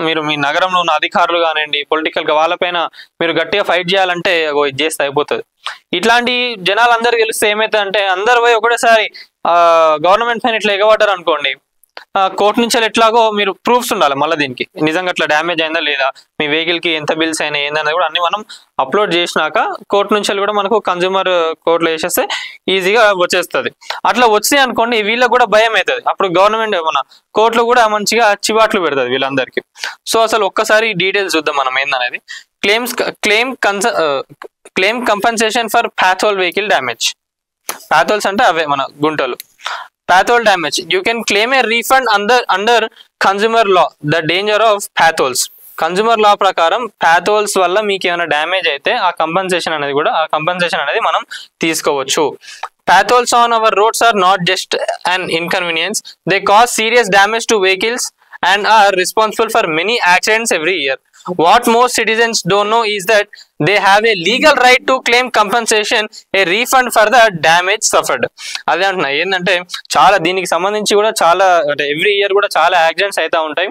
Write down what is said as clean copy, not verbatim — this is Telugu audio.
మీరు మీ నగరంలో ఉన్న అధికారులు కానివ్వండి, పొలిటికల్ గా వాళ్ళపైన మీరు గట్టిగా ఫైట్ చేయాలంటే ఇది చేస్తే అయిపోతుంది. ఇట్లాంటి జనాలు అందరు గెలిస్తే ఏమైతుంది అంటే అందరు పోయి ఒకటేసారి గవర్నమెంట్ పైన ఇట్లా ఎగబడ్డారు అనుకోండి, కోర్టు నుంచి ఎట్లాగో మీరు ప్రూఫ్స్ ఉండాలి మళ్ళీ దీనికి నిజంగా అట్లా డ్యామేజ్ అయిందా లేదా, మీ వెహికల్ కి ఎంత బిల్స్ అయినా ఏందన్నది కూడా అన్ని మనం అప్లోడ్ చేసినాక కోర్టు నుంచి కూడా మనకు కన్జ్యూమర్ కోర్టులో వేసేస్తే ఈజీగా వచ్చేస్తుంది. అట్లా వచ్చాయి అనుకోండి వీళ్ళకి కూడా భయం అవుతుంది, అప్పుడు గవర్నమెంట్ మన కోర్టులో కూడా మంచిగా చివాట్లు పెడుతుంది వీళ్ళందరికీ. సో అసలు ఒక్కసారి డీటెయిల్స్ చూద్దాం మనం ఏందనేది. Claim compensation for pothole vehicle damage. Potholes అంటే అవే మన గుంటలు. Pathol damage. You can claim a refund under consumer law. The danger of pathols. Consumer law ప్రకారం ప్యాథోల్స్ వల్ల మీకు ఏమైనా డ్యామేజ్ అయితే ఆ కంపెన్సేషన్ అనేది మనం తీసుకోవచ్చు. Pathols on our roads are not just an inconvenience. They cause serious damage to vehicles and are responsible for many accidents every year. What most citizens don't know is that they have a legal right to claim compensation, a refund for the damage suffered. అదే అంటున్నా ఏంటంటే చాలా దీనికి సంబంధించి కూడా చాలా అంటే ఎవ్రీ ఇయర్ కూడా చాలా యాక్సిడెంట్స్ అయితే ఉంటాయి.